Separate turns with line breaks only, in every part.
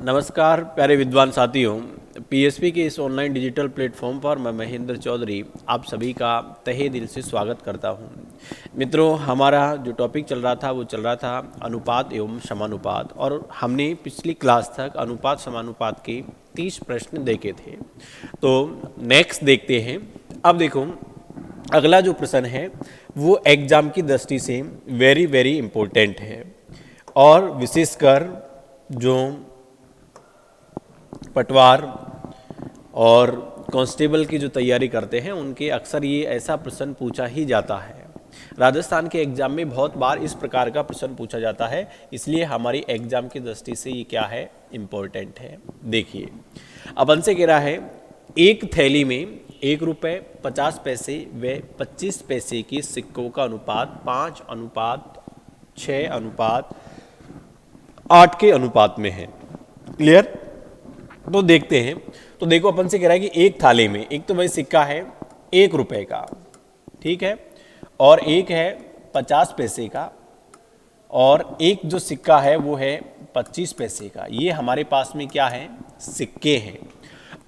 नमस्कार प्यारे विद्वान साथियों, पीएसपी के इस ऑनलाइन डिजिटल प्लेटफॉर्म पर मैं महेंद्र चौधरी आप सभी का तहे दिल से स्वागत करता हूं। मित्रों, हमारा जो टॉपिक चल रहा था अनुपात एवं समानुपात, और हमने पिछली क्लास तक अनुपात समानुपात के 30 प्रश्न देखे थे। तो नेक्स्ट देखते हैं। अब देखो, अगला जो प्रश्न है वो एग्जाम की दृष्टि से वेरी वेरी इम्पोर्टेंट है, और विशेषकर जो पटवार और कांस्टेबल की जो तैयारी करते हैं उनके अक्सर ये ऐसा प्रश्न पूछा ही जाता है। राजस्थान के एग्जाम में बहुत बार इस प्रकार का प्रश्न पूछा जाता है, इसलिए हमारी एग्जाम की दृष्टि से ये क्या है, इम्पोर्टेंट है। देखिए, अपन से कह रहा है एक थैली में 1 रुपये 50 पैसे व 25 पैसे के सिक्कों का अनुपात 5:6:8 के अनुपात में है। क्लियर? तो देखते हैं। तो देखो, अपन से कह रहा है कि एक थाली में एक तो भाई सिक्का है 1 रुपये का, ठीक है, और एक है 50 पैसे का, और एक जो सिक्का है वो है 25 पैसे का। ये हमारे पास में क्या है, सिक्के हैं,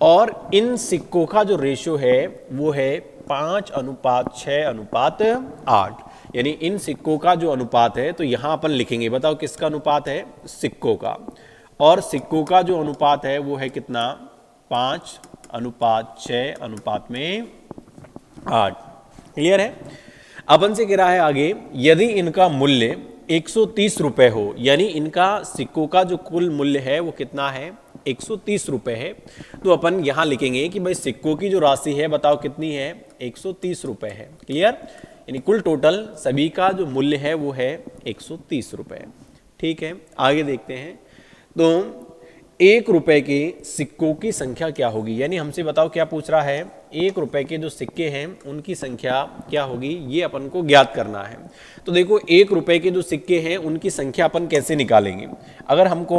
और इन सिक्कों का जो रेशो है वो है 5:6:8। यानी इन सिक्कों का जो अनुपात है, तो यहां अपन लिखेंगे, बताओ किसका अनुपात है, सिक्कों का, और सिक्कों का जो अनुपात है वो है कितना, 5:6:8। क्लियर है? अपन से कह रहा है आगे, यदि इनका मूल्य 130 रुपए हो, यानी इनका सिक्कों का जो कुल मूल्य है वो कितना है, 130 रुपए है, तो अपन यहां लिखेंगे कि भाई सिक्कों की जो राशि है बताओ कितनी है, 130 रुपए है। क्लियर? यानी कुल टोटल सभी का जो मूल्य है वो है 130 रुपए। ठीक है, आगे देखते हैं। तो 1 रुपए के सिक्कों की संख्या क्या होगी, यानी हमसे बताओ क्या पूछ रहा है, 1 रुपए के जो सिक्के हैं उनकी संख्या क्या होगी, ये अपन को ज्ञात करना है। तो देखो, 1 रुपए के जो सिक्के हैं उनकी संख्या अपन कैसे निकालेंगे। अगर हमको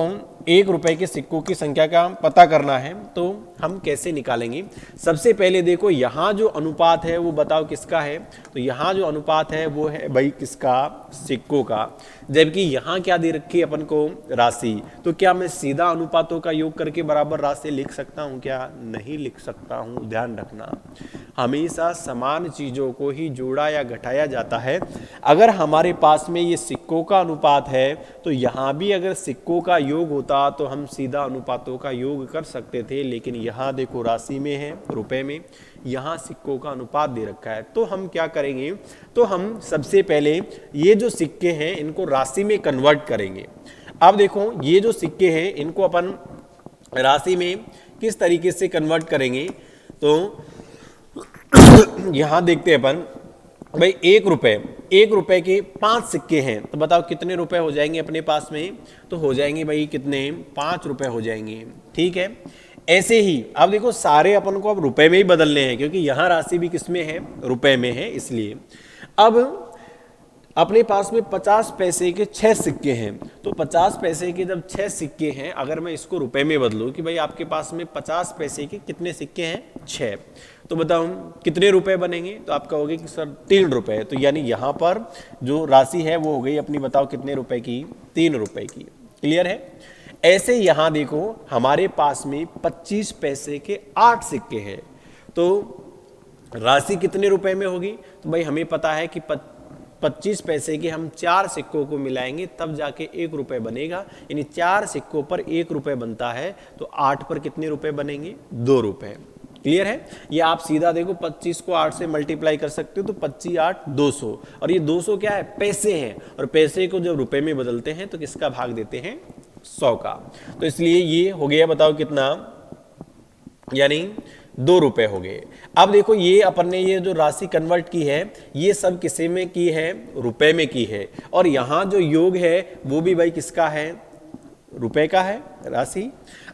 1 रुपए के सिक्कों की संख्या का पता करना है तो हम कैसे निकालेंगे। सबसे पहले देखो, यहाँ जो अनुपात है वो बताओ किसका है, तो यहाँ जो अनुपात है वो है भाई किसका, सिक्कों का, जबकि यहाँ क्या दे रखी है अपन को, राशि। तो क्या मैं सीधा अनुपातों का योग करके बराबर राशि लिख सकता हूँ क्या, नहीं लिख सकता हूँ। ध्यान रखना, हमेशा समान चीजों को ही जोड़ा या घटाया जाता है। अगर हमारे पास में ये सिक्कों का अनुपात है तो यहाँ भी अगर सिक्कों का योग होता तो हम सीधा अनुपातों का योग कर सकते थे, लेकिन यहाँ देखो राशि में है, रुपए में, यहाँ सिक्कों का अनुपात दे रखा है। तो हम क्या करेंगे, तो हम सबसे पहले ये जो सिक्के हैं इनको राशि में कन्वर्ट करेंगे। अब देखो, ये जो सिक्के हैं इनको अपन राशि में किस तरीके से कन्वर्ट करेंगे, तो यहां देखते हैं अपन, भाई 1 रुपए के 5 सिक्के हैं, तो बताओ कितने रुपए हो जाएंगे अपने पास में, तो हो जाएंगे भाई कितने, 5 रुपए हो जाएंगे। ठीक है, ऐसे ही अब देखो, सारे अपन को अब रुपए में ही बदलने हैं, क्योंकि यहां राशि भी किसमें है, रुपए में है, इसलिए अब अपने पास में 50 पैसे के 6 सिक्के हैं, तो 50 पैसे के जब 6 सिक्के हैं, अगर मैं इसको रुपए में बदलूं कि भाई आपके पास में 50 पैसे के कितने सिक्के हैं, 6, तो बताओ कितने रुपए बनेंगे, तो आप कहोगे कि सर 3 रुपए। तो यानी यहाँ पर जो राशि है वो हो गई अपनी, बताओ कितने रुपए की, 3 रुपए की। क्लियर है? ऐसे यहाँ देखो, हमारे पास में 25 पैसे के 8 सिक्के हैं, तो राशि कितने रुपए में होगी, तो भाई हमें पता है कि 25 पैसे के हम 4 सिक्कों को मिलाएंगे तब जाके 1 रुपए बनेगा, यानी 4 सिक्कों पर 1 रुपए बनता है, तो 8 पर कितने रुपए बनेंगे, 2 रुपए। क्लियर है? ये आप सीधा देखो, 25 को 8 से मल्टीप्लाई कर सकते हो, तो 25×8 200, और ये 200 क्या है, पैसे हैं, और पैसे को जब रुपए में बदलते हैं तो किसका भाग देते हैं, 100 का। तो इसलिए ये हो गया, बताओ कितना, यानी 2 रुपए हो गए। अब देखो, ये अपन ने ये जो राशि कन्वर्ट की है ये सब किसे में की है, रुपए में की है, और यहां जो योग है वो भी भाई किसका है, रुपए का है राशि।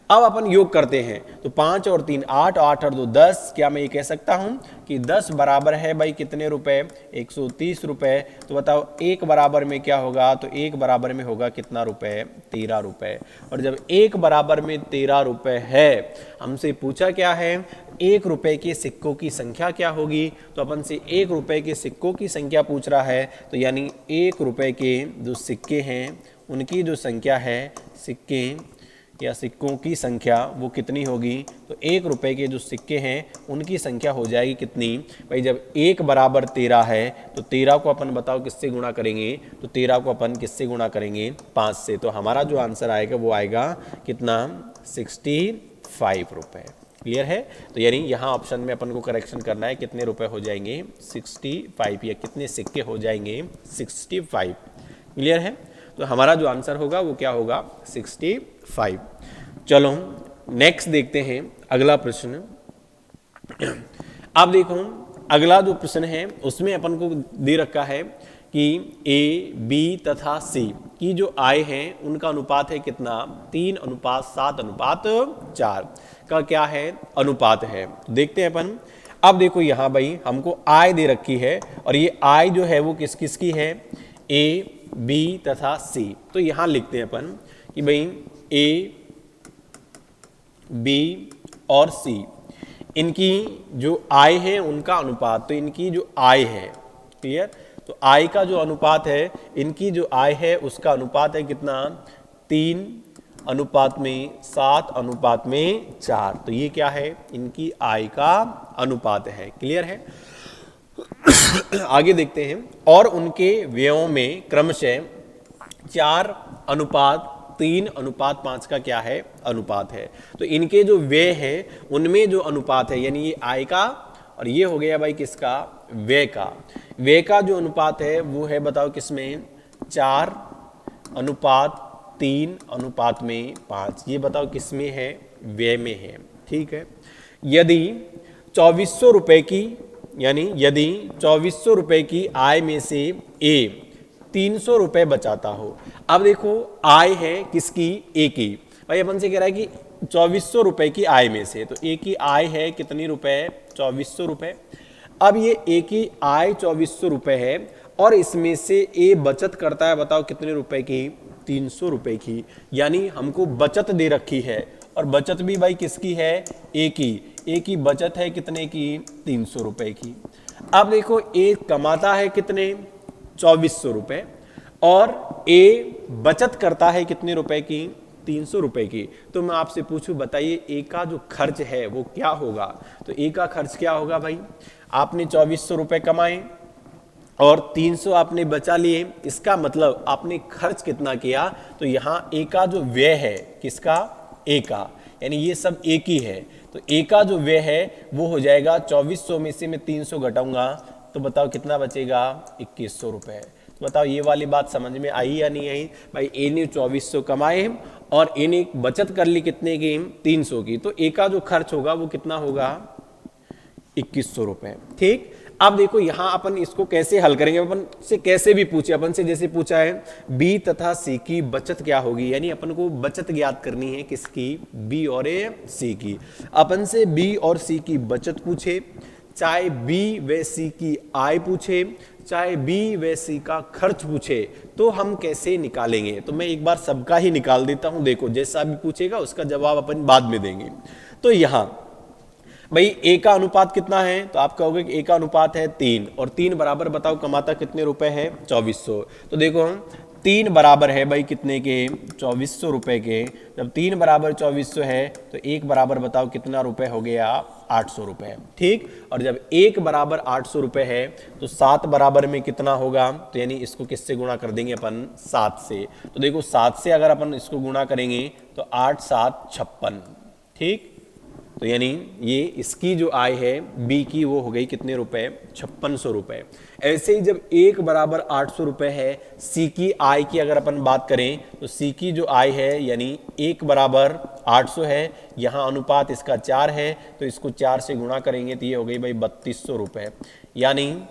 अब अपन योग करते हैं, तो 5 और 3 8, 8 और 2 10, क्या मैं ये कह सकता हूं कि 10 बराबर है भाई कितने रुपए, 130 रुपए। तो बताओ 1 बराबर में क्या होगा, तो 1 बराबर में होगा कितना रुपए, 13 रुपए। और जब 1 बराबर में 13 रुपए है, हमसे पूछा क्या है, 1 रुपए के सिक्कों की संख्या क्या होगी, तो अपन से 1 रुपए के सिक्कों की संख्या पूछ रहा है, तो यानी 1 रुपए के जो सिक्के हैं उनकी जो संख्या है, सिक्के या सिक्कों की संख्या वो कितनी होगी, तो 1 रुपए के जो सिक्के हैं उनकी संख्या हो जाएगी कितनी भाई, जब 1 बराबर 13 है तो 13 को अपन बताओ किससे गुणा करेंगे, तो 13 को अपन किससे गुणा करेंगे, 5 से। तो हमारा जो आंसर आएगा वो आएगा कितना, 65 रुपए। क्लियर है। तो यानी यहाँ ऑप्शन में अपन को करेक्शन करना है, कितने रुपए हो जाएंगे 65, या कितने सिक्के हो जाएंगे 65। क्लियर है। तो हमारा जो आंसर होगा वो क्या होगा 65। चलो नेक्स्ट देखते हैं अगला प्रश्न। अब देखो अगला जो प्रश्न है उसमें अपन को दे रखा है कि ए, बी तथा सी की जो आय है उनका अनुपात है कितना, 3:7:4 का क्या है अनुपात है। देखते हैं अपन। अब देखो यहाँ भाई हमको आय दे रखी है और ये आय जो है वो किस किस की है, ए, बी तथा सी। तो यहां लिखते हैं अपन कि भाई ए, बी और सी इनकी जो आय है उनका अनुपात, तो इनकी जो आय है, क्लियर, तो आय का जो अनुपात है, इनकी जो आय है उसका अनुपात है कितना, 3:7:4। तो ये क्या है, इनकी आय का अनुपात है। क्लियर है। आगे देखते हैं। और उनके व्ययों में क्रमशः 4:3:5 का क्या है अनुपात है। तो इनके जो व्यय है उनमें जो अनुपात है, यानी ये आय का और ये हो गया भाई किसका, व्यय का। व्यय का जो अनुपात है वो है बताओ किसमें, 4:3:5। ये बताओ किसमें है, व्यय में है। ठीक है। यदि 2400 रुपए की, यानी यदि 2400 रुपए की आय में से ए 300 रुपए बचाता हो। अब देखो आय है किसकी, ए की। भाई अपन से कह रहा है कि 2400 रुपए की आय में से, तो ए की आय है कितनी रुपए, 2400 रुपए। अब ये ए की आय 2400 रुपए है और इसमें से ए बचत करता है, बताओ कितने रुपए की, 300 रुपए की। यानी हमको बचत दे रखी है और बचत भी भाई किसकी है, ए की। ए की बचत है कितने की, 300 रुपए की। अब देखो ए कमाता है कितने, 2400 रुपए, और ए बचत करता है कितने रुपए की, 300 रुपए की। तो मैं आपसे पूछूं, बताइए ए का जो खर्च है वो क्या होगा। तो ए का खर्च क्या होगा भाई, आपने 2400 रुपए कमाए और 300 आपने बचा लिए, इसका मतलब आपने खर्च कितना किया। तो यहां ए का जो व्यय है किसका, ए का, यानी ये सब एक ही है। तो ए का जो व्यय है वो हो जाएगा 2400 में से मैं 300 घटाऊंगा तो बताओ कितना बचेगा, 2100 रुपए। तो बताओ ये वाली बात समझ में आई या नहीं आई। भाई ए ने 2400 कमाए और ए ने बचत कर ली कितने की, 300 की। तो ए का जो खर्च होगा वो कितना होगा, 2100 रुपए। ठीक। अब देखो यहां अपन इसको कैसे हल करेंगे, अपन से कैसे भी पूछे, अपन से जैसे पूछा है बी तथा सी की बचत क्या होगी, यानी अपन को बचत ज्ञात करनी है किसकी, बी और सी की। अपन से बी और सी की बचत पूछे, चाहे बी व सी की आय पूछे, चाहे बी व सी का खर्च पूछे, तो हम कैसे निकालेंगे। तो मैं एक बार सबका ही निकाल देता हूं। देखो जैसा भी पूछेगा उसका जवाब अपन बाद में देंगे। तो यहां भाई ए का अनुपात कितना है, तो आप कहोगे कि ए का अनुपात है 3, और 3 बराबर बताओ कमाता कितने रुपए है, 2400। तो देखो 3 बराबर है भाई कितने के, 2400 रुपए के। जब 3 बराबर 2400 है तो 1 बराबर बताओ कितना रुपए हो गया, 800 रुपए। ठीक। और जब 1 बराबर 800 रुपए है तो 7 बराबर में कितना होगा, तो यानी इसको किससे गुणा कर देंगे अपन, 7 से। तो देखो 7 से अगर अपन इसको गुणा करेंगे तो 8 7 56। ठीक। तो यानी ये इसकी जो आय है बी की वो हो गई कितने रुपए, 5600 रुपए। ऐसे ही जब 1 बराबर 800 रुपए है, सी की आय की अगर अपन बात करें तो सी की जो आय है यानी 1 बराबर 800 है, यहाँ अनुपात इसका 4 है तो इसको 4 से गुणा करेंगे तो ये हो गई भाई 3200 रुपए। यानी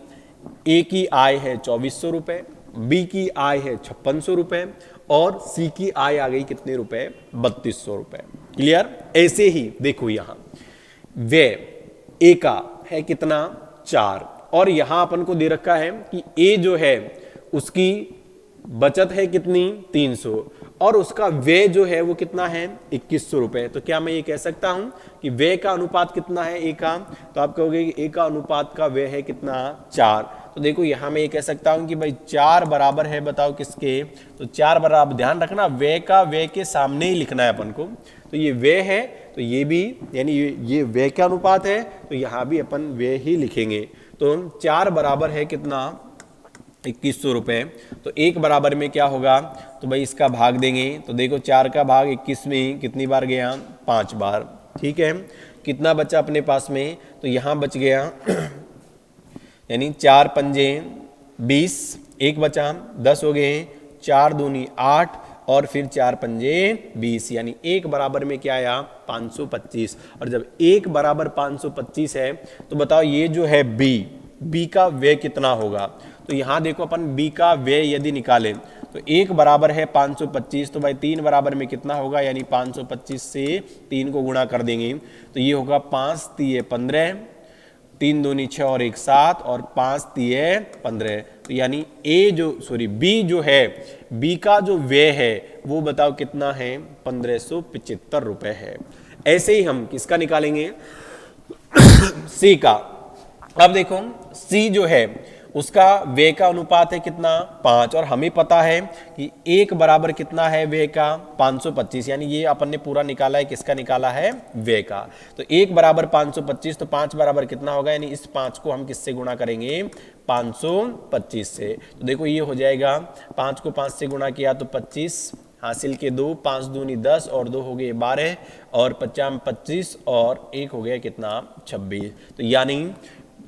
ए की आय है 2400 रुपए, बी की आय है 5600 रुपए और सी की आय आ गई कितने रुपए, 3200 रुपए। क्लियर। ऐसे ही देखो यहां व्यय ए का है कितना, 4, और यहां अपन को दे रखा है कि ए जो है उसकी बचत है कितनी, 300, और उसका व्यय जो है वो कितना है, 2100 रुपए। तो क्या मैं ये कह सकता हूं कि व्यय का अनुपात कितना है ए का, तो आप कहोगे कि ए का अनुपात का व्यय है कितना, 4। तो देखो यहाँ मैं ये कह सकता हूँ कि भाई 4 बराबर है, बताओ किसके, तो 4 बराबर, ध्यान रखना व्यय का व्यय के सामने ही लिखना है अपन को, तो ये व्यय है तो ये भी, यानी ये व्यय का अनुपात है तो यहाँ भी अपन व्यय ही लिखेंगे। तो 4 बराबर है कितना, 2100 रुपये, तो 1 बराबर में क्या होगा, तो भाई इसका भाग देंगे, तो देखो 4 का भाग 21 में कितनी बार गया, 5 बार, ठीक है। कितना बचा अपने पास में, तो यहाँ बच गया यानी 4 पंजे 20, 1 बचा, 10 हो गए, 4 दूनी 8 और फिर 4 पंजे 20, यानी 1 बराबर में क्या आया, 525। और जब 1 बराबर 525 है तो बताओ ये जो है बी का व्यय कितना होगा, तो यहाँ देखो अपन बी का व्यय यदि निकालें तो 1 बराबर है 525, तो भाई 3 बराबर में कितना होगा, यानी 525 से 3 को गुणा कर देंगे तो ये होगा 5 3 15, 3 दूनी 6 और 1 7 और 5 3 15, तो यानी बी जो है, बी का जो व्यय है वो बताओ कितना है, 1575 रुपए है। ऐसे ही हम किसका निकालेंगे, सी का। अब देखो सी जो है उसका व्यय का अनुपात है कितना, 5, और हमें पता है कि 1 बराबर कितना है व्यय का, 525, यानी ये अपन ने पूरा निकाला है, किसका निकाला है, व्यय का। तो 1 बराबर 525, तो 5 बराबर कितना होगा, यानी इस 5 को हम किससे गुणा करेंगे, 525 से। तो देखो ये हो जाएगा, 5 को 5 से गुणा किया तो 25 हासिल के 2, 5 दूनी 10 और 2 हो गए 12 और 50 25 और 1 हो गया कितना, 26। तो यानी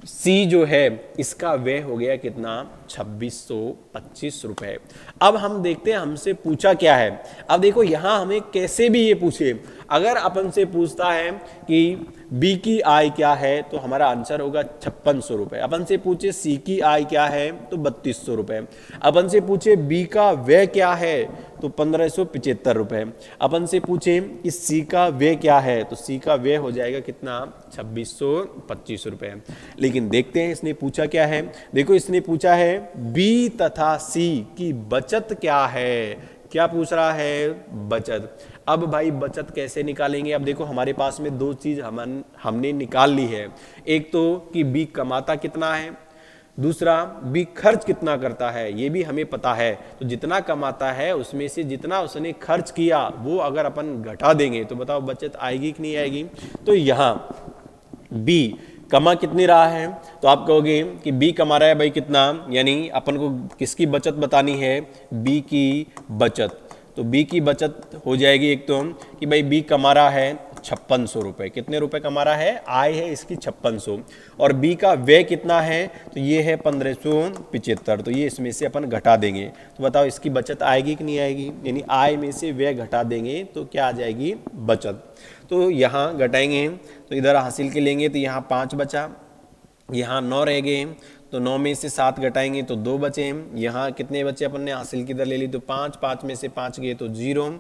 सी जो है इसका व्यय हो गया कितना, 2625 रुपए। अब हम देखते हैं हमसे पूछा क्या है। अब देखो यहां हमें कैसे भी ये पूछे, अगर अपन से पूछता है कि बी की आय क्या है तो हमारा आंसर होगा 5600 रुपए। अपन से पूछे सी की आय क्या है तो 3200 रुपए। अपन से पूछे बी का व्यय क्या है तो 1575 रुपए। अपन से पूछे कि सी का व्यय क्या है तो सी का व्यय हो जाएगा कितना, 2625 रुपए। लेकिन देखते हैं इसने पूछा क्या है। देखो इसने पूछा है बी तथा सी की बचत क्या है। क्या पूछ रहा है, बचत। अब भाई बचत कैसे निकालेंगे। अब देखो हमारे पास में दो चीज हमने निकाल ली है। एक तो कि बी कमाता कितना है, दूसरा बी खर्च कितना करता है, ये भी हमें पता है। तो जितना कमाता है उसमें से जितना उसने खर्च किया वो अगर अपन घटा देंगे तो बताओ बचत आएगी कि नहीं आएगी। तो यहाँ बी कमा कितनी रहा है तो आप कहोगे कि बी कमा रहा है भाई कितना, यानी अपन को किसकी बचत बतानी है, बी की बचत। तो बी की बचत हो जाएगी एक तो कि भाई बी कमा रहा है 5600 रुपए। कितने रुपए कमा रहा है, आय है इसकी 5600। और बी का व्यय कितना है तो ये है 1575। तो ये इसमें से अपन घटा देंगे तो बताओ इसकी बचत आएगी कि नहीं आएगी। यानी आय में से व्यय घटा देंगे तो क्या आ जाएगी, बचत। तो यहाँ घटाएंगे तो इधर हासिल के लेंगे तो यहाँ 5 बचा, यहाँ 9 रह गए तो 9 में से 7 घटाएंगे तो 2 बचे। यहाँ कितने बचे अपन ने हासिल की इधर ले ली तो 5, 5 में से 5 गए तो 0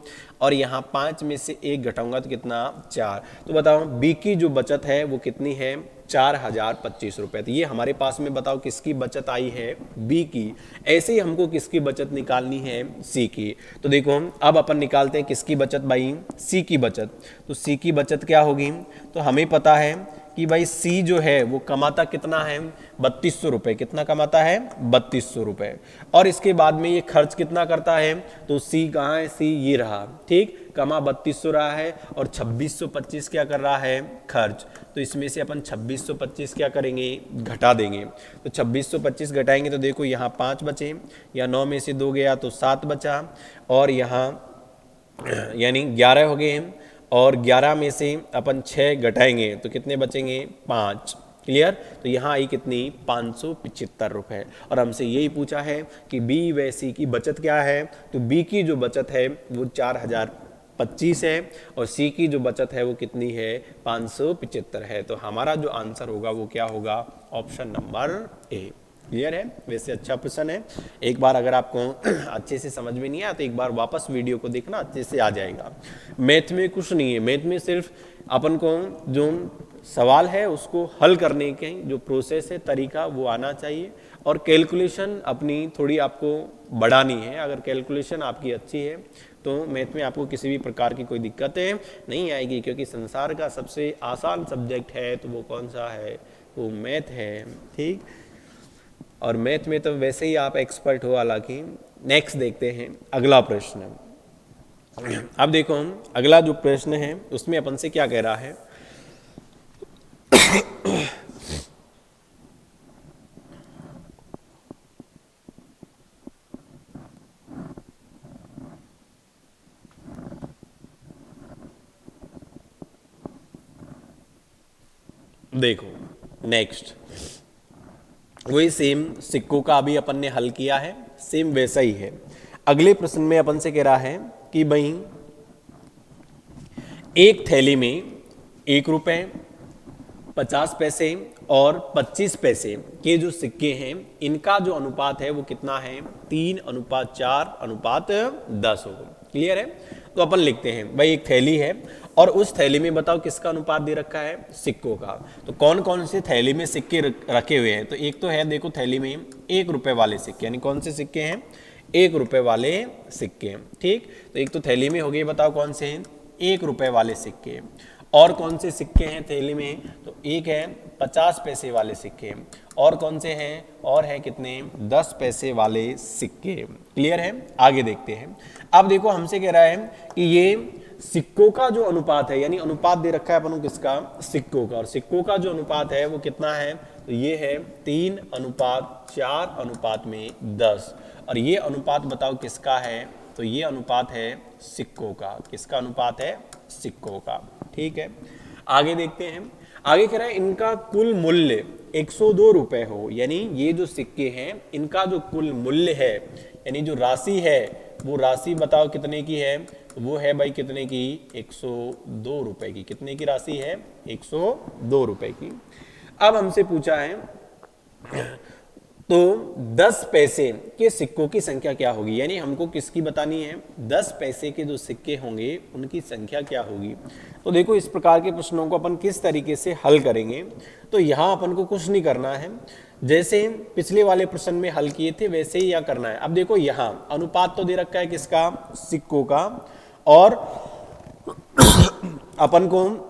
और यहाँ 5 में से 1 घटाऊंगा तो कितना, 4। तो बताओ बी की जो बचत है वो कितनी है, 4025 रुपए। तो ये हमारे पास में बताओ किसकी बचत आई है, बी की। ऐसे ही हमको किसकी बचत निकालनी है, सी की। तो देखो अब अपन निकालते हैं किसकी बचत भाई, सी की बचत। तो सी की बचत क्या होगी, तो हमें पता है कि भाई सी जो है वो कमाता कितना है, 3200 रुपए। कितना कमाता है, 3200 रुपए। और इसके बाद में ये खर्च कितना करता है तो सी कहाँ है, सी ये रहा, ठीक। कमा 3200 रहा है और 2625 क्या कर रहा है, खर्च। तो इसमें से अपन 2625 क्या करेंगे, घटा देंगे। तो 2625 घटाएंगे तो देखो यहाँ 5 बचे, या 9 में से 2 गया तो 7 बचा और यहाँ यानी 11 हो गए और 11 में से अपन 6 घटाएंगे तो कितने बचेंगे, 5। क्लियर। तो यहाँ आई कितनी, 575 रुपए। और हमसे यही पूछा है कि बी व सी की बचत क्या है। तो बी की जो बचत है वो 4025 है और सी की जो बचत है वो कितनी है, 575 है। तो हमारा जो आंसर होगा वो क्या होगा, ऑप्शन नंबर ए। क्लियर है। वैसे अच्छा क्वेश्चन है। एक बार अगर आपको अच्छे से समझ में नहीं आया तो एक बार वापस वीडियो को देखना, अच्छे से आ जाएगा। मैथ में कुछ नहीं है, मैथ में सिर्फ अपन को जो सवाल है उसको हल करने के जो प्रोसेस है, तरीका, वो आना चाहिए। और कैलकुलेशन अपनी थोड़ी आपको बढ़ानी है। अगर कैलकुलेशन आपकी अच्छी है तो मैथ में आपको किसी भी प्रकार की कोई दिक्कतें नहीं आएगी, क्योंकि संसार का सबसे आसान सब्जेक्ट है तो वो कौन सा है, वो मैथ है। ठीक। और मैथ में तो वैसे ही आप एक्सपर्ट हो। हालांकि नेक्स्ट देखते हैं अगला प्रश्न। अब देखो हम अगला जो प्रश्न है उसमें अपन से क्या कह रहा है। देखो नेक्स्ट वही सेम सिक्कों का अभी अपन ने हल किया है, सेम वैसा ही है। अगले प्रश्न में अपन से कह रहा है कि भाई एक थैली में 1 रुपए, 50 पैसे और 25 पैसे के जो सिक्के हैं इनका जो अनुपात है वो कितना है, 3:4:10 होगा। क्लियर है। तो अपन लिखते हैं भाई एक थैली है और उस थैली में बताओ किसका अनुपात दे रखा है, सिक्कों का। तो कौन कौन से थैली में सिक्के रखे हुए हैं, तो एक तो है देखो थैली में 1 रुपए वाले सिक्के, यानी कौन से सिक्के हैं, 1 रुपए वाले सिक्के। ठीक, तो एक तो थैली में हो गए, बताओ कौन से हैं, 1 रुपए वाले सिक्के। और कौन से सिक्के हैं थैली में, तो एक है 50 पैसे वाले सिक्के, और कौन से हैं, और है कितने, 10 पैसे वाले सिक्के। क्लियर है। आगे देखते हैं। अब देखो हमसे कह रहा है कि ये सिक्कों का जो अनुपात है, यानी अनुपात दे रखा है अपन को किसका, सिक्कों का, और सिक्कों का जो अनुपात है वो कितना है, तो ये है 3:4:10। और ये अनुपात बताओ किसका है, तो ये अनुपात है सिक्कों का। किसका अनुपात है, सिक्कों का। ठीक है। आगे देखते हैं। आगे कह रहा है इनका कुल मूल्य 102 रुपए हो, यानी ये जो सिक्के हैं इनका जो कुल मूल्य है, यानी जो राशि है वो राशि बताओ कितने की है, वो है भाई कितने की, 102 रुपए की। कितने की राशि है, 102 रुपए की। अब हमसे पूछा है तो 10 पैसे के सिक्कों की संख्या क्या होगी, यानी हमको किसकी बतानी है, 10 पैसे के जो सिक्के होंगे उनकी संख्या क्या होगी। तो देखो इस प्रकार के प्रश्नों को अपन किस तरीके से हल करेंगे, तो यहाँ अपन को कुछ नहीं करना है, जैसे पिछले वाले प्रश्न में हल किए थे वैसे ही यहाँ करना है। अब देखो यहाँ अनुपात तो दे रखा है किसका, सिक्कों का, और अपन को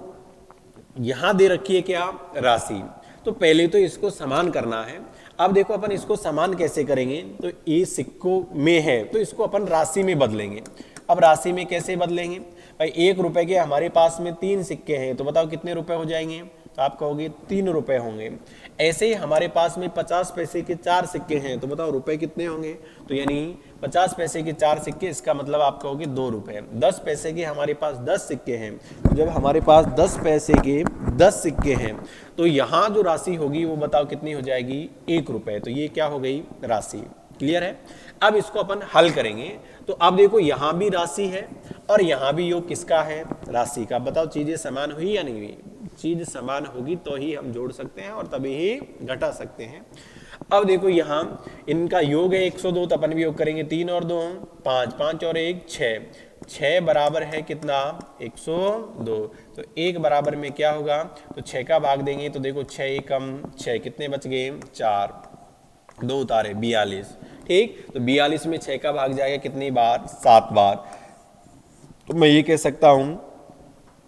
यहां दे रखी है क्या, राशि। तो पहले तो इसको समान करना है। अब देखो अपन इसको समान कैसे करेंगे, तो ये सिक्कों में है तो इसको अपन राशि में बदलेंगे। अब राशि में कैसे बदलेंगे भाई, 1 रुपए के हमारे पास में 3 सिक्के हैं, तो बताओ कितने रुपए हो जाएंगे, तो आप कहोगे 3 रुपए होंगे। ऐसे ही हमारे पास में 50 पैसे के 4 सिक्के हैं, तो बताओ रुपए कितने होंगे, तो यानी 50 पैसे के 4 सिक्के, इसका मतलब आप कहोगे 2 रुपए। 10 पैसे के हमारे पास 10 सिक्के हैं, तो जब हमारे पास 10 पैसे के 10 सिक्के हैं तो यहाँ जो राशि होगी वो बताओ कितनी हो जाएगी, 1 रुपए। तो ये क्या हो गई, राशि। क्लियर है। अब इसको अपन हल करेंगे। तो अब देखो यहाँ भी राशि है और यहाँ भी योग किसका है, राशि का। बताओ चीजें समान हुई या नहीं हुई, चीज समान होगी तो ही हम जोड़ सकते हैं और तभी ही घटा सकते हैं। अब देखो यहाँ इनका योग है 102, तो अपन भी योग करेंगे, 3 और 2 5, 5 और 1 6, 6 बराबर है कितना, 102। तो 1 बराबर में क्या होगा, तो 6 का भाग देंगे, तो देखो 6 एकम 6, कितने बच गए, 4, 2 उतारे 42। ठीक, तो 42 में 6 का भाग जाएगा कितनी बार, 7 बार। तो मैं ये कह सकता हूं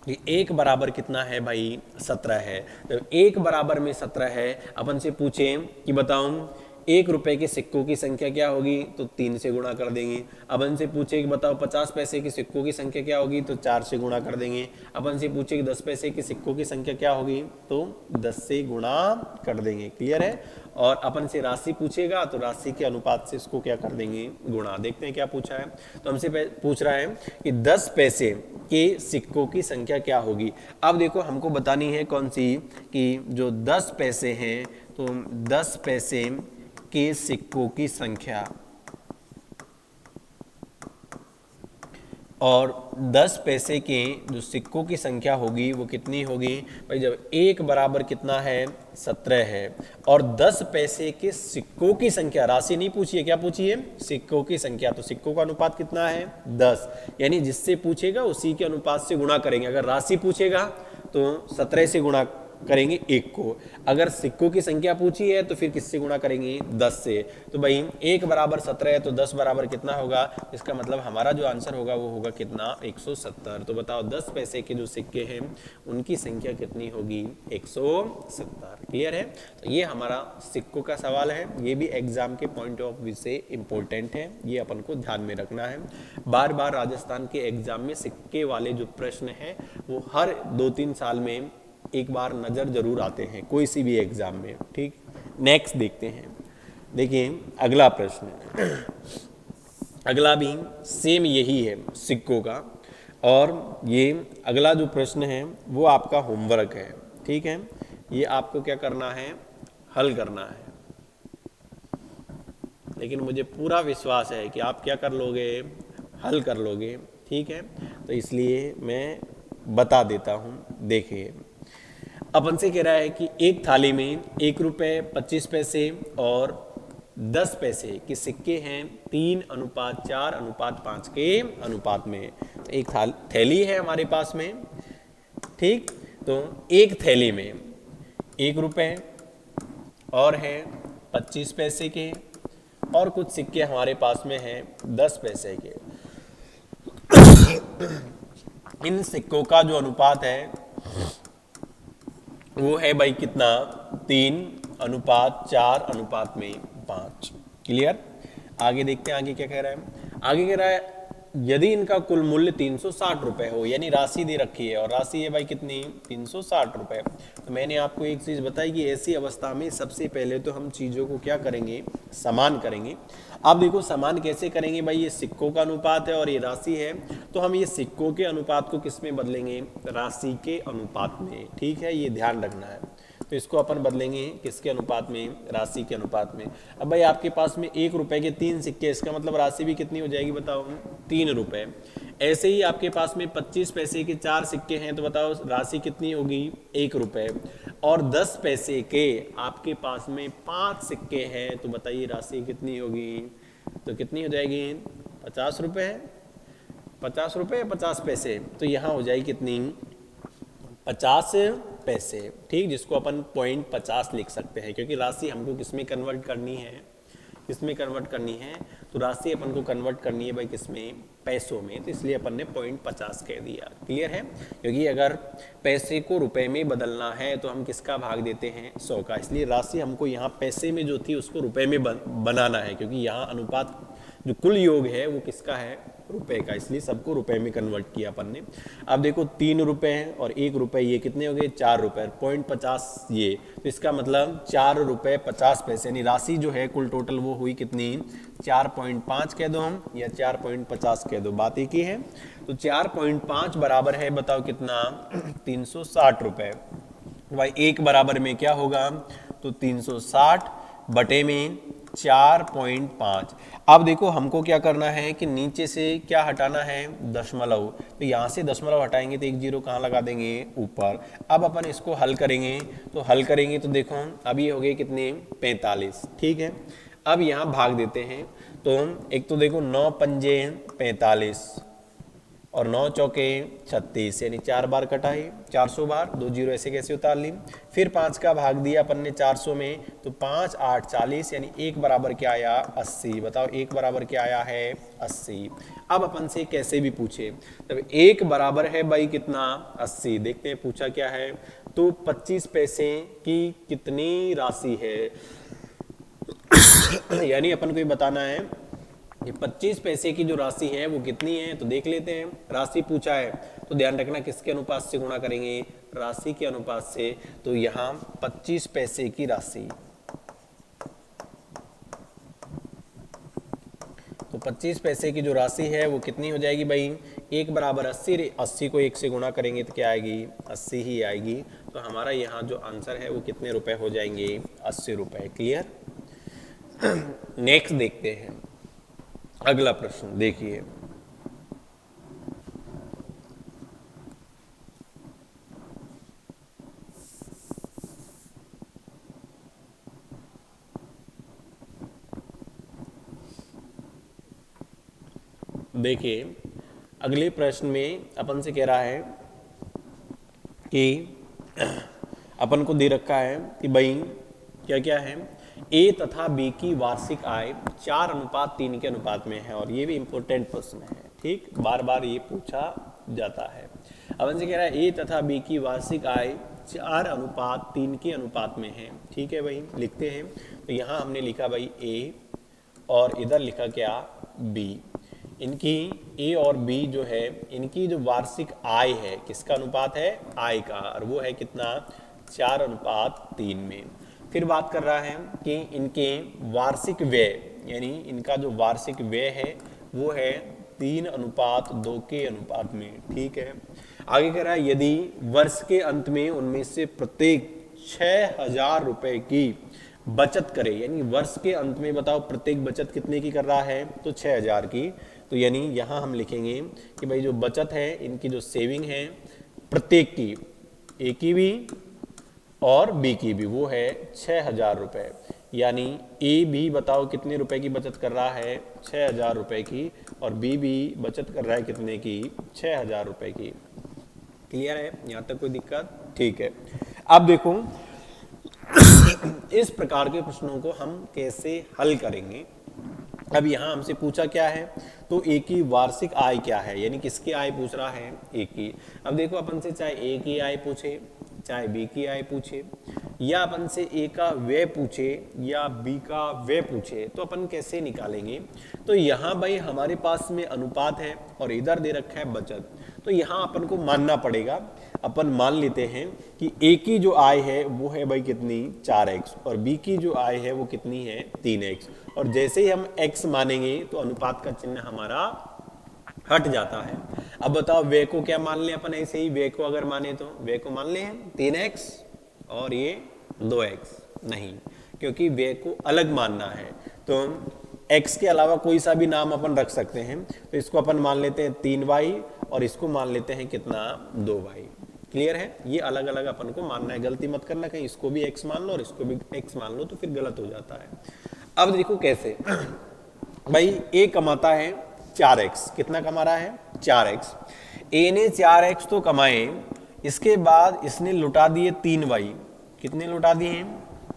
कि 1 बराबर कितना है भाई, 17 है। तो 1 बराबर में 17 है। अपन से पूछें कि बताओ 1 रुपए के सिक्कों की संख्या क्या होगी, तो 3 से गुणा कर देंगे। अपन से पूछे कि बताओ 50 पैसे के सिक्कों की संख्या क्या होगी, तो 4 से गुणा कर देंगे। अपन से पूछे कि 10 पैसे के सिक्कों की संख्या क्या होगी, तो 10 से गुणा कर देंगे। क्लियर है। और अपन से राशि पूछेगा तो राशि के अनुपात से इसको क्या कर देंगे, गुणा। देखते हैं क्या पूछा है। तो हमसे पूछ रहा है कि 10 पैसे के सिक्कों की संख्या क्या होगी। अब देखो हमको बतानी है कौन सी, कि जो 10 पैसे हैं तो 10 पैसे के सिक्कों की संख्या, और 10 पैसे के जो सिक्कों की संख्या होगी वो कितनी होगी भाई, जब 1 बराबर कितना है, 17 है, और 10 पैसे के सिक्कों की संख्या, राशि नहीं पूछिए, क्या पूछिए, सिक्कों की संख्या। तो सिक्कों का अनुपात कितना है, 10, यानी जिससे पूछेगा उसी के अनुपात से गुणा करेंगे। अगर राशि पूछेगा तो 17 से गुणा करेंगे 1 को। अगर सिक्कों की संख्या पूछी है तो फिर किससे गुणा करेंगे, 10 से। तो भाई 1 बराबर 17 है तो 10 बराबर कितना होगा, इसका मतलब हमारा जो आंसर होगा वो होगा कितना, 170। तो बताओ 10 पैसे के जो सिक्के हैं उनकी संख्या कितनी होगी, 170। क्लियर है। तो ये हमारा सिक्कों का सवाल है, ये भी एग्जाम के पॉइंट ऑफ व्यू से इंपॉर्टेंट है, ये अपन को ध्यान में रखना है। बार बार राजस्थान के एग्जाम में सिक्के वाले जो प्रश्न हैं वो हर 2-3 साल में एक बार नज़र जरूर आते हैं कोई सी भी एग्जाम में। ठीक, नेक्स्ट देखते हैं। देखिए अगला प्रश्न, अगला भी सेम यही है सिक्कों का, और ये अगला जो प्रश्न है वो आपका होमवर्क है। ठीक है, ये आपको क्या करना है, हल करना है। लेकिन मुझे पूरा विश्वास है कि आप क्या कर लोगे, हल कर लोगे। ठीक है, तो इसलिए मैं बता देता हूँ। देखिए अपन से कह रहा है कि एक थाली में 1 रुपये 25 पैसे और 10 पैसे के सिक्के हैं 3:4:5 के अनुपात में। तो एक थैली है हमारे पास में। ठीक, तो एक थैली में 1 रुपये और है 25 पैसे के, और कुछ सिक्के हमारे पास में हैं 10 पैसे के। इन सिक्कों का जो अनुपात है वो है भाई कितना, 3:4:5। क्लियर। आगे देखते हैं आगे क्या कह रहा है। आगे कह रहा है यदि इनका कुल मूल्य 360 रुपए हो, यानी राशि दे रखी है और राशि है भाई कितनी, 360 रुपए। तो मैंने आपको एक चीज बताई कि ऐसी अवस्था में सबसे पहले तो हम चीजों को क्या करेंगे, समान करेंगे। आप देखो समान कैसे करेंगे भाई, ये सिक्कों का अनुपात है और ये राशि है, तो हम ये सिक्कों के अनुपात को किस में बदलेंगे, राशि के अनुपात में। ठीक है, ये ध्यान रखना है। तो इसको अपन बदलेंगे किसके अनुपात में, राशि के अनुपात में। अब भाई आपके पास में 1 रुपए के 3 सिक्के, इसका मतलब राशि भी कितनी हो जाएगी बताओ, 3 रुपए। ऐसे ही आपके पास में 25 पैसे के 4 सिक्के हैं, तो बताओ राशि कितनी होगी, 1 रुपए। और 10 पैसे के आपके पास में 5 सिक्के हैं, तो बताइए राशि कितनी होगी, तो कितनी हो जाएगी, 50 रुपए। 50 रुपए 50 पैसे, तो यहाँ हो जाएगी कितनी, 50 पैसे। ठीक, जिसको अपन 0.50 लिख सकते हैं, क्योंकि राशि हमको किसमें कन्वर्ट करनी है, किसमें कन्वर्ट करनी है, तो राशि अपन को कन्वर्ट करनी है भाई किसमें, पैसों में। तो इसलिए अपन ने 0.50 कह दिया। क्लियर है, क्योंकि अगर पैसे को रुपए में बदलना है तो हम किसका भाग देते हैं, 100 का। इसलिए राशि हमको यहाँ पैसे में जो थी उसको रुपए में बनाना है, क्योंकि यहाँ अनुपात जो कुल योग है वो किसका है, रुपए का। इसलिए सबको रुपए में कन्वर्ट किया अपन ने। अब देखो 3 रुपए हैं और 1 रुपए, ये कितने हो गए, 4 रुपए। 0.50 ये, तो इसका मतलब 4 रुपए 50 पैसे, यानी राशि जो है कुल टोटल वो हुई कितनी, 4.5 कह दो हम, या 4.50 कह दो, बात एक ही है। तो 4.5 बराबर है बताओ कितना, 360 रुपए। भाई 1 बराबर में क्या होगा, तो 360 बटे में 4.5। अब देखो हमको क्या करना है कि नीचे से क्या हटाना है, दशमलव। तो यहाँ से दशमलव हटाएंगे तो 1 जीरो कहाँ लगा देंगे, ऊपर। अब अपन इसको हल करेंगे, तो हल करेंगे तो देखो अब ये हो गए कितने, 45। ठीक है, अब यहाँ भाग देते हैं। तो एक तो देखो 9 पंजे 45 और 9 चौके 36, यानी 4 बार कटाए, 400 बार, 2 जीरो ऐसे कैसे उतार ली। फिर 5 का भाग दिया अपन ने 400 में, तो 5 8 40, यानी 1 बराबर क्या आया, 80। बताओ 1 बराबर क्या आया है, 80। अब अपन से कैसे भी पूछे, तब 1 बराबर है भाई कितना, 80। देखते हैं पूछा क्या है, तो 25 पैसे की कितनी राशि है। यानी अपन को ये बताना है ये 25 पैसे की जो राशि है वो कितनी है, तो देख लेते हैं। राशि पूछा है तो ध्यान रखना किसके अनुपात से गुणा करेंगे, राशि के अनुपात से। तो यहाँ 25 पैसे की राशि, तो 25 पैसे की जो राशि है वो कितनी हो जाएगी भाई, 1 बराबर 80। 80 को 1 से गुणा करेंगे तो क्या आएगी, 80 ही आएगी। तो हमारा यहाँ जो आंसर है वो कितने रुपए हो जाएंगे, 80 रुपए। क्लियर। नेक्स्ट देखते हैं अगला प्रश्न। देखिए देखिए अगले प्रश्न में अपन से कह रहा है कि अपन को दे रखा है कि भाई क्या क्या है, ए तथा बी की वार्षिक आय 4:3 के अनुपात में है, और ये भी इंपॉर्टेंट प्रश्न है, ठीक, बार बार ये पूछा जाता है। अपन से कह रहा है ए तथा बी की वार्षिक आय 4:3 के अनुपात में है, ठीक है भाई, लिखते हैं। तो यहाँ हमने लिखा भाई ए और इधर लिखा क्या, बी। इनकी ए और बी जो है, इनकी जो वार्षिक आय है किसका अनुपात है, आय का, और वो है कितना, 4:3 में। फिर बात कर रहा है कि इनके वार्षिक व्यय, यानी इनका जो वार्षिक व्यय है वो है 3:2 के अनुपात में, ठीक है। आगे कह रहा है यदि वर्ष के अंत में उनमें से प्रत्येक 6,000 रुपए की बचत करे, यानी वर्ष के अंत में बताओ प्रत्येक बचत कितने की कर रहा है, तो 6,000 की। तो यानी यहाँ हम लिखेंगे कि भाई जो बचत है, इनकी जो सेविंग है प्रत्येक की, ए की भी और बी की भी, वो है 6,000 रुपए। यानी ए भी बताओ कितने रुपए की बचत कर रहा है, 6,000 रुपए की, और बी भी बचत कर रहा है कितने की, 6,000 रुपए की। क्लियर है, यहाँ तक कोई दिक्कत, ठीक है। अब देखो इस प्रकार के प्रश्नों को हम कैसे हल करेंगे। अब यहाँ हमसे पूछा क्या है, तो ए की वार्षिक आय क्या है, यानी किसकी आय पूछ रहा है, ए की। अब देखो अपन से चाहे ए की आय पूछे, चाहे बी की आय पूछे, या अपन से ए का व्यय पूछे या बी का व्यय पूछे, तो अपन कैसे निकालेंगे। तो यहाँ भाई हमारे पास में अनुपात है और इधर दे रखा है बचत, तो यहाँ अपन को मानना पड़ेगा। अपन मान लेते हैं कि ए की जो आय है वो है भाई कितनी, 4x, और बी की जो आय है वो कितनी है, 3x। और जैसे ही हम x मानेंगे तो अनुपात का चिन्ह हमारा हट जाता है। अब बताओ व्यय को क्या मान ले अपन, ऐसे ही व्यय को अगर माने तो व्यय को मान ले हैं 3x और ये 2x, नहीं, क्योंकि व्यय को अलग मानना है। तो x के अलावा कोई सा भी नाम अपन रख सकते हैं, तो इसको अपन मान लेते हैं 3y और इसको मान लेते हैं कितना, 2y। क्लियर है, ये अलग अलग अपन को मानना है, गलती मत करना कहीं इसको भी x मान लो और इसको भी x मान लो, तो फिर गलत हो जाता है। अब देखो कैसे, भाई a कमाता है 4x, कितना कमा रहा है, 4x। a ने 4x तो कमाए, इसके बाद इसने लुटा दिए 3y, कितने लुटा दिए,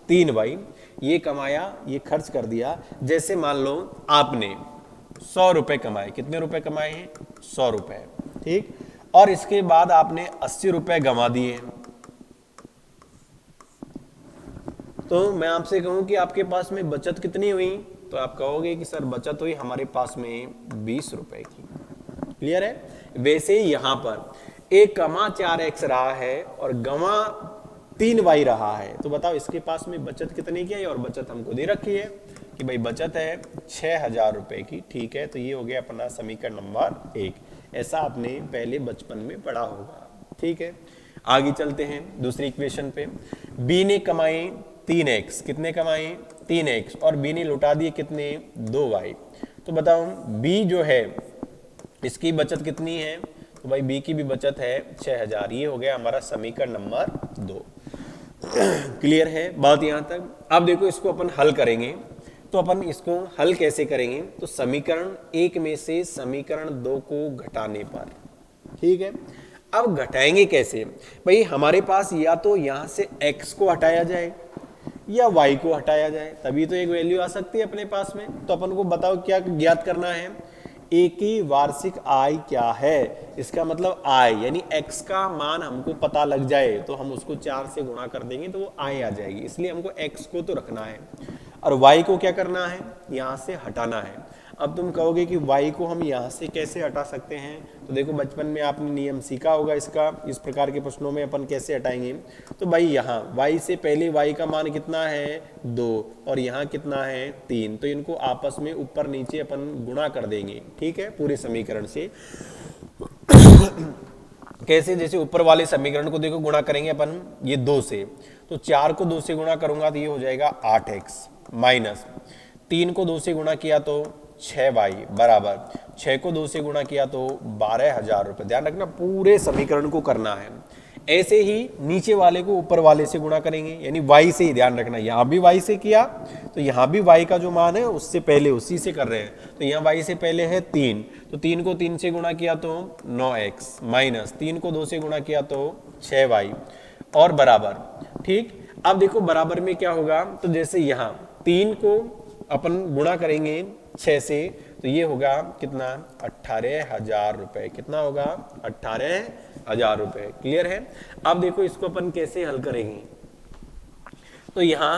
3y। ये कमाया, ये खर्च कर दिया। जैसे मान लो आपने 100 रुपए कमाए, कितने रुपए कमाए हैं, 100 रुपए, ठीक, और इसके बाद आपने 80 रुपए गंवा दिए। तो मैं आपसे कहूं कि आपके पास में बचत कितनी हुई, तो आप कहोगे कि सर बचत हुई हमारे पास में 20 रुपए की। क्लियर है। वैसे ही यहां पर एक कमा 4x रहा है और गंवा 3y रहा है, तो बताओ इसके पास में बचत कितने की है, और बचत हमको दे रखी है कि भाई बचत है 6,000 रुपए की, ठीक है। तो ये हो गया अपना समीकरण नंबर 1। ऐसा आपने पहले बचपन में पढ़ा होगा, ठीक है। आगे चलते हैं दूसरी इक्वेशन पे। बी ने कमाए 3x, कितने कमाए, 3x, और बी ने लुटा दिए कितने, 2y। तो बताओ बी जो है इसकी बचत कितनी है, तो भाई बी की भी बचत है 6,000। ये हो गया हमारा समीकरण नंबर 2। क्लियर है बात यहां तक। अब देखो इसको अपन हल करेंगे, तो अपन इसको हल कैसे करेंगे, तो समीकरण 1 में से समीकरण 2 को घटाने पर, ठीक है। अब घटाएंगे कैसे, भाई हमारे पास या तो यहां से x को हटाया जाए या y को हटाया जाए, तभी तो एक वैल्यू आ सकती है अपने पास में। तो अपन को बताओ क्या ज्ञात करना है, ए की वार्षिक आय क्या है, इसका मतलब आय, यानी x का मान हमको पता लग जाए तो हम उसको 4 से गुणा कर देंगे तो वो आय आ जाएगी। इसलिए हमको x को तो रखना है और y को क्या करना है, यहाँ से हटाना है। अब तुम कहोगे कि y को हम यहाँ से कैसे हटा सकते हैं, तो देखो बचपन में आपने नियम सीखा होगा इसका, इस प्रकार के प्रश्नों में अपन कैसे हटाएंगे। तो भाई यहाँ y से पहले y का मान कितना है, 2, और यहाँ कितना है, 3। तो इनको आपस में ऊपर नीचे अपन गुणा कर देंगे, ठीक है, पूरे समीकरण से। कैसे, जैसे ऊपर वाले समीकरण को देखो गुणा करेंगे अपन ये 2 से, तो 4 को 2 से गुणा करूंगा तो ये हो जाएगा 8x, माइनस 3 को 2 से गुणा किया तो 6y बराबर 6 को 2 से गुणा किया तो 12,000 रुपए। ध्यान रखना पूरे समीकरण को करना है। ऐसे ही नीचे वाले को ऊपर वाले से गुणा करेंगे, यानी y से ही, ध्यान रखना यहाँ भी y से किया तो यहाँ भी y का जो मान है उससे पहले उसी से कर रहे हैं। तो यहाँ y से पहले है 3, तो 3 को 3 से गुणा किया तो 9x, माइनस 3 को 2 से गुणा किया तो 6y, और बराबर ठीक। अब देखो बराबर में क्या होगा, तो जैसे यहाँ 3 को अपन गुणा करेंगे 6 से, तो ये होगा कितना, 18,000 रुपए। कितना होगा, 18,000 रुपए। क्लियर है। अब देखो इसको अपन कैसे हल करेंगे, तो यहां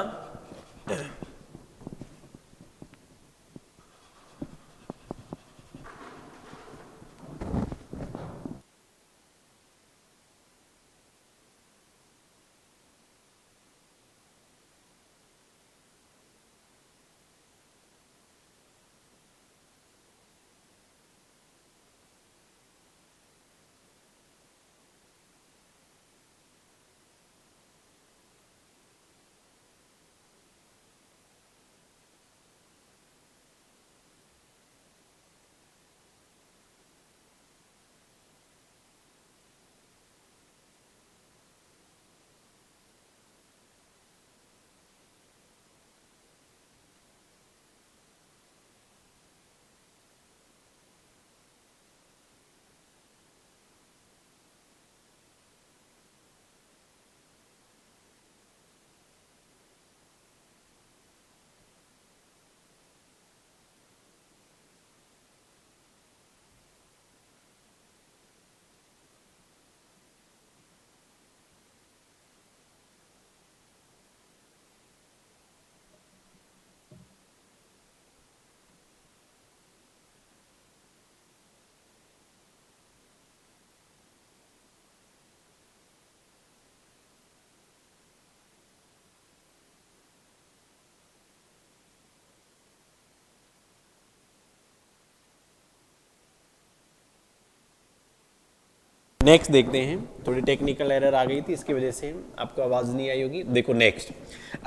नेक्स्ट देखते हैं। थोड़ी टेक्निकल एरर आ गई थी, इसकी वजह से आपको आवाज नहीं आई होगी। देखो नेक्स्ट,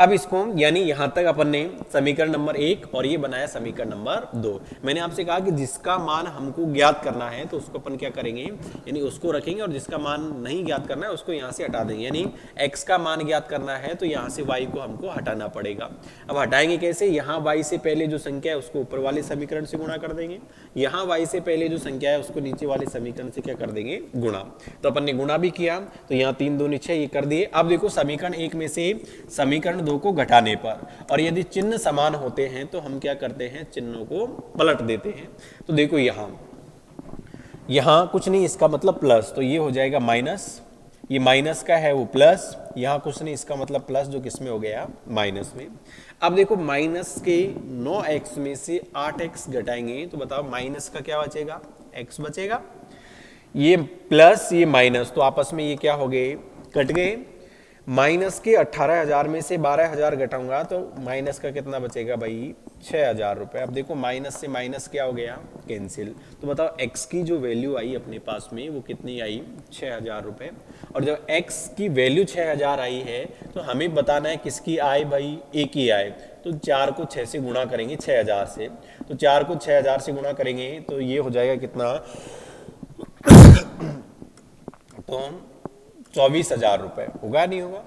अब इसको यानी यहां तक अपन ने समीकरण नंबर 1 और ये बनाया समीकरण नंबर 2। मैंने आपसे कहा कि जिसका मान हमको ज्ञात करना है तो उसको अपन क्या करेंगे, यानी उसको रखेंगे, और जिसका मान नहीं ज्ञात करना है उसको यहां से हटा देंगे। यानी x का मान ज्ञात करना है तो यहां से y को हमको हटाना पड़ेगा। अब हटाएंगे कैसे, यहाँ y से पहले जो संख्या है उसको ऊपर वाले समीकरण से गुणा कर देंगे, यहाँ y से पहले जो संख्या है उसको नीचे वाले समीकरण से क्या कर देंगे, गुणा। तो अपन ने गुणा भी किया, तो यहाँ 3 2 6 ये कर दिए। अब देखो समीकरण 1 में से समीकरण 2 को घटाने पर, और यदि चिन्ह समान होते हैं तो हम क्या करते हैं, चिन्हों को पलट देते हैं। तो देखो यहाँ कुछ नहीं, इसका मतलब प्लस, तो ये हो जाएगा माइनस, ये माइनस का है वो प्लस, यहाँ कुछ नहीं, इसका मतलब प्लस, जो किस में हो गया, माइनस में। अब देखो माइनस के 9x में से 8x घटाएंगे तो बताओ माइनस का क्या बचेगा, x बचेगा। ये प्लस ये माइनस तो आपस में ये क्या हो गए, कट गए। माइनस के 18,000 में से 12,000 घटाऊंगा तो माइनस का कितना बचेगा भाई, 6,000 रुपए। अब देखो माइनस से माइनस क्या हो गया, कैंसिल। तो बताओ x की जो वैल्यू आई अपने पास में वो कितनी आई, 6,000 रुपए। और जब x की वैल्यू 6,000 आई है तो हमें बताना है किसकी आए भाई, a की आए। तो 4 को 6 से गुणा करेंगे 6,000 से, तो 4 को 6,000 से गुणा करेंगे तो ये हो जाएगा कितना, तो 24,000 रुपए। होगा नहीं होगा।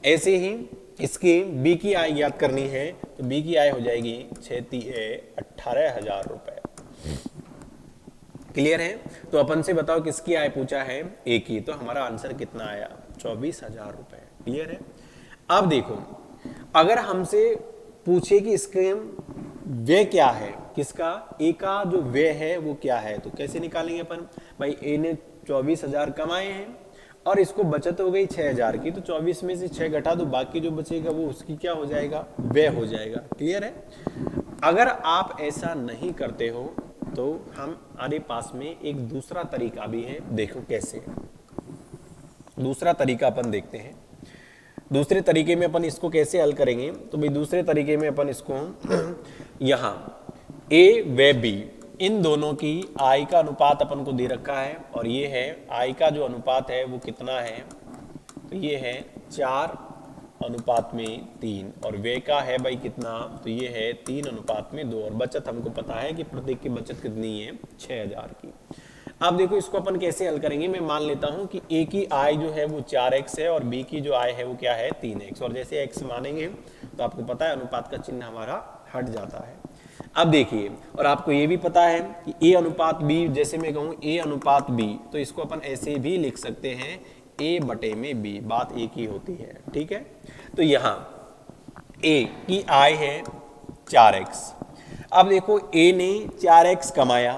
ऐसे ही इसकी b की आय ज्ञात करनी है तो b की आय हो जाएगी 18,000 रुपए। क्लियर है। तो अपन से बताओ किसकी आय पूछा है, a की, तो हमारा आंसर कितना आया, 24,000 रुपए। क्लियर है। अब देखो अगर हमसे पूछे कि इसके व्यय क्या है, किसका, a का जो व्यय है वो क्या है, तो कैसे निकालेंगे अपन, भाई a ने 24,000 कमाए हैं और इसको बचत हो गई 6,000 की, तो 24 में से 6 घटा दो, बाकी जो बचेगा वो उसकी क्या हो जाएगा, व्यय हो जाएगा। क्लियर है। अगर आप ऐसा नहीं करते हो तो हमारे पास में एक दूसरा तरीका भी है, देखो कैसे। दूसरा तरीका अपन देखते हैं। दूसरे तरीके में अपन इसको कैसे हल करेंगे, तो भाई दूसरे तरीके में अपन इसको यहां a व b इन दोनों की आय का अनुपात अपन को दे रखा है, और ये है आय का जो अनुपात है वो कितना है, तो ये है 4:3, और व्यय का है भाई कितना, तो ये है 3:2, और बचत हमको पता है कि प्रत्येक की बचत कितनी है, 6,000 की। अब देखो इसको अपन कैसे हल करेंगे। मैं मान लेता हूं कि a की आय जो है वो 4x है और b की जो आय है वो क्या है, 3x, और जैसे x मानेंगे तो आपको पता है अनुपात का चिन्ह हमारा हट जाता है। अब देखिए, और आपको ये भी पता है कि a अनुपात b, जैसे मैं कहूँ a अनुपात b, तो इसको अपन ऐसे भी लिख सकते हैं ए बटे में बी, बात एक ही होती है, ठीक है। तो यहां ए की आय है 4x। अब देखो ए ने 4x कमाया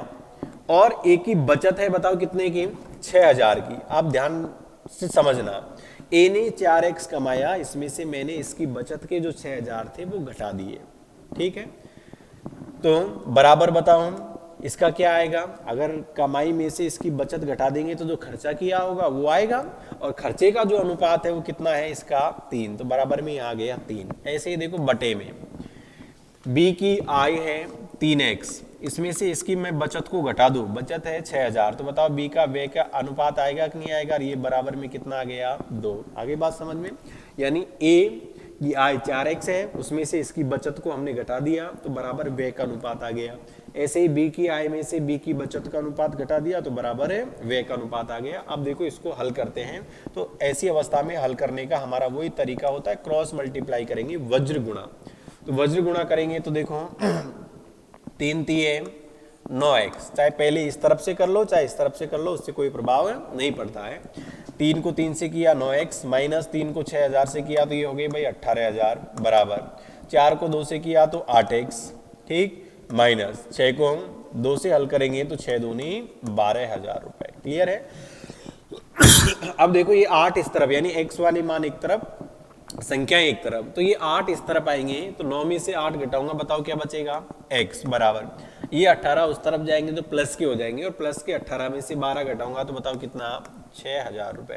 और ए की बचत है, बताओ कितने की, 6000 की। आप ध्यान से समझना, ए ने 4x कमाया, इसमें से मैंने इसकी बचत के जो 6000 थे वो घटा दिए, ठीक है। तो बराबर बताओ हम इसका क्या आएगा, अगर कमाई में से इसकी बचत घटा देंगे तो जो खर्चा किया होगा वो आएगा, और खर्चे का जो अनुपात है वो कितना है इसका 3, तो बराबर में आ गया 3। ऐसे ही देखो बटे में बी की आय है 3x, इसमें से इसकी मैं बचत को घटा दूं, बचत है 6000, तो बताओ बी का व्यय का अनुपात आएगा कि नहीं आएगा, ये बराबर में कितना आ गया 2। आगे बात समझ में, यानी ए की आय 4x है, उसमें से इसकी बचत को हमने घटा दिया तो बराबर व्यय का अनुपात आ गया। ऐसे ही बी की आय में से बी की बचत का अनुपात घटा दिया तो बराबर है व्यय का अनुपात आ गया। अब देखो इसको हल करते हैं, तो ऐसी अवस्था में हल करने का हमारा वही तरीका होता है, क्रॉस मल्टीप्लाई करेंगे, वज्र गुणा। तो वज्र गुणा करेंगे तो देखो 3 तिये 9x, चाहे पहले इस तरफ से कर लो चाहे इस तरफ से कर लो, उससे कोई प्रभाव नहीं पड़ता है। 3 को 3 से किया 9x, माइनस 3 को 6000 से किया तो ये हो गई भाई 18000, बराबर 4 को 2 से किया तो 8x, ठीक, माइनस 6 को हम 2 से हल करेंगे तो 6 दूनी 12000 रुपए। क्लियर है। अब देखो ये 8 इस तरफ, यानी x वाली मान एक तरफ, संख्या एक तरफ, तो ये 8 इस तरफ आएंगे तो 9 में से 8 घटाऊंगा, बताओ क्या बचेगा x, बराबर ये 18 उस तरफ जाएंगे तो प्लस के हो जाएंगे, और प्लस के 18 में से 12 घटाऊंगा तो बताओ कितना, 6000 रुपए।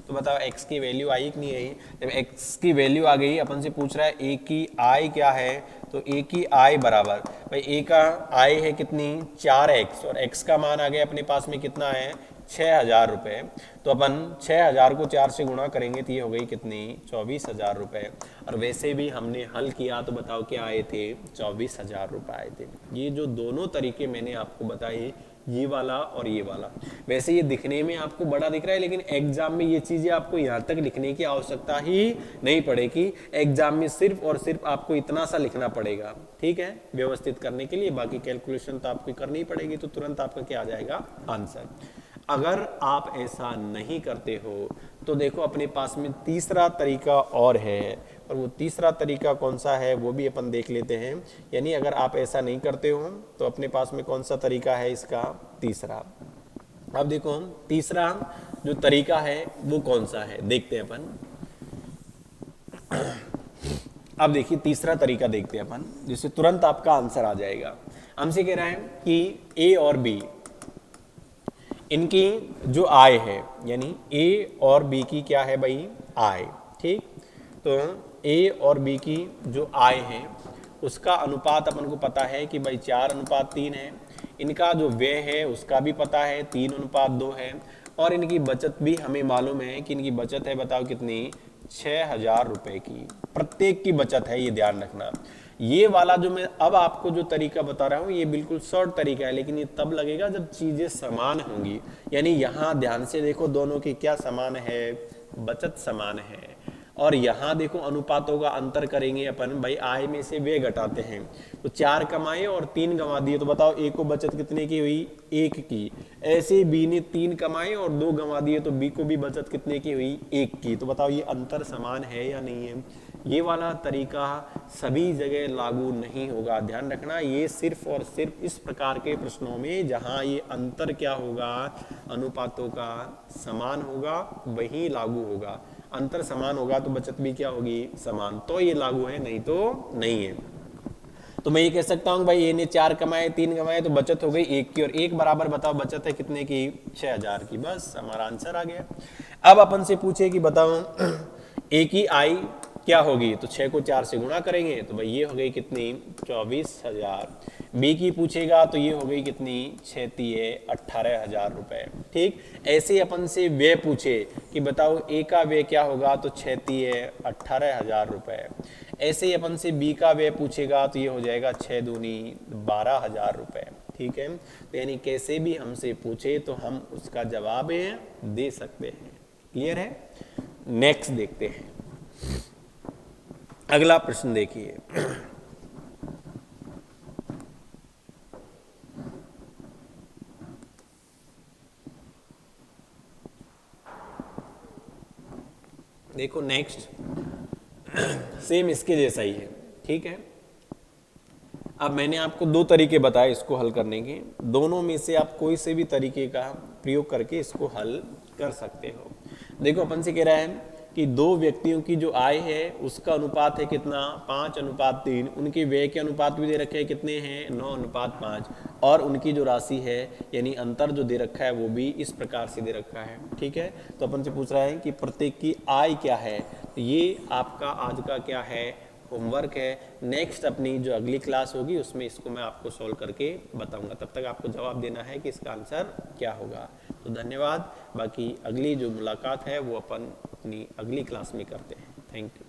तो बताओ x की वैल्यू आई कि नहीं आई, जब x की वैल्यू आ गई, अपन से पूछ रहा है a की आय क्या है, तो a की आय बराबर, भाई a का आय है कितनी 4x, और x का मान आ गया अपने पास में कितना है 6000 रुपए, तो अपन 6000 को 4 से गुणा करेंगे तो ये हो गई कितनी 24000 रुपए। और वैसे भी हमने हल किया तो बताओ क्या आए थे 24000 रुपए आए थे। ये जो दोनों तरीके मैंने आपको बताए, ये वाला और ये वाला, वैसे ये दिखने में आपको बड़ा दिख रहा है, लेकिन एग्जाम में ये चीजें आपको यहाँ तक लिखने की आवश्यकता ही नहीं पड़ेगी। एग्जाम में सिर्फ और सिर्फ आपको इतना सा लिखना पड़ेगा, ठीक है, व्यवस्थित करने के लिए, बाकी कैलकुलेशन तो आपको करनी ही पड़ेगी, तो तुरंत आपका क्या आ जाएगा आंसर। अगर आप ऐसा नहीं करते हो तो देखो अपने पास में तीसरा तरीका और है, और वो तीसरा तरीका कौन सा है वो भी अपन देख लेते हैं। यानी अगर आप ऐसा नहीं करते हो तो अपने पास में कौन सा तरीका है इसका, तीसरा। अब देखो हम तीसरा जो तरीका है वो कौन सा है देखते हैं अपन। अब देखिए तीसरा तरीका देखते हैं अपन, जिससे तुरंत आपका आंसर आ जाएगा। हमसे कह रहा है कि ए और बी, इनकी जो आय है, यानी ए और बी की क्या है भाई आय, ठीक, तो ए और बी की जो आय है उसका अनुपात अपन को पता है कि भाई 4:3 है, इनका जो व्यय है उसका भी पता है 3:2 है, और इनकी बचत भी हमें मालूम है कि इनकी बचत है, बताओ कितनी 6000 रुपए की, प्रत्येक की बचत है, ये ध्यान रखना। ये वाला जो मैं अब आपको जो तरीका बता रहा हूँ ये बिल्कुल शॉर्ट तरीका है, लेकिन ये तब लगेगा जब चीजें समान होंगी। यानी यहाँ ध्यान से देखो दोनों की क्या समान है, बचत समान है, और यहाँ देखो अनुपातों का अंतर करेंगे अपन, भाई आय में से वे घटाते हैं, तो 4 कमाए और 3 गंवा दिए, तो बताओ ए को बचत कितने की हुई 1 की। ऐसे बी ने 3 कमाए और 2 गंवा दिए तो बी को भी बचत कितने की हुई 1 की। तो बताओ ये अंतर समान है या नहीं है। ये वाला तरीका सभी जगह लागू नहीं होगा, ध्यान रखना। ये सिर्फ और सिर्फ इस प्रकार के प्रश्नों में जहां ये अंतर क्या होगा, अनुपातों का समान होगा, वही लागू होगा। अंतर समान होगा तो बचत भी क्या होगी समान, तो ये लागू है, नहीं तो नहीं है। तो मैं ये कह सकता हूँ भाई ए ने 4 कमाए 3 कमाए तो बचत हो गई 1 की, और 1 बराबर बताओ बचत है कितने की 6000 की, बस हमारा आंसर आ गया। अब अपन से पूछे कि बताओ ए की आय क्या होगी, तो 6 को 4 से गुणा करेंगे तो भाई ये हो गई कितनी 24000। बी की पूछेगा तो ये हो गई कितनी 6 तिये 18000 रुपए, ठीक। ऐसे अपन से व्यय पूछे कि बताओ ए का व्यय क्या होगा, तो 6 तिये 18000 रुपए। ऐसे ही अपन से बी का व्यय पूछेगा तो ये हो जाएगा 6 दूनी 12000 रुपए, ठीक है। तो यानी कैसे भी हमसे पूछे तो हम उसका जवाब दे सकते हैं। क्लियर है। नेक्स्ट देखते हैं, अगला प्रश्न देखिए। देखो नेक्स्ट सेम इसके जैसा ही है, ठीक है। अब मैंने आपको दो तरीके बताए इसको हल करने के, दोनों में से आप कोई से भी तरीके का प्रयोग करके इसको हल कर सकते हो। देखो अपन से कह रहा है कि दो व्यक्तियों की जो आय है उसका अनुपात है कितना, 5:3, उनके व्यय के अनुपात भी दे रखे हैं कितने हैं, 9:5, और उनकी जो राशि है यानी अंतर जो दे रखा है वो भी इस प्रकार से दे रखा है, ठीक है। तो अपन से पूछ रहा है कि प्रत्येक की आय क्या है, तो ये आपका आज का क्या है, होमवर्क है। नेक्स्ट अपनी जो अगली क्लास होगी उसमें इसको मैं आपको सॉल्व करके बताऊंगा, तब तक आपको जवाब देना है कि इसका आंसर क्या होगा। तो धन्यवाद, बाकी अगली जो मुलाकात है वो अपन अपनी अगली क्लास में करते हैं। Thank you.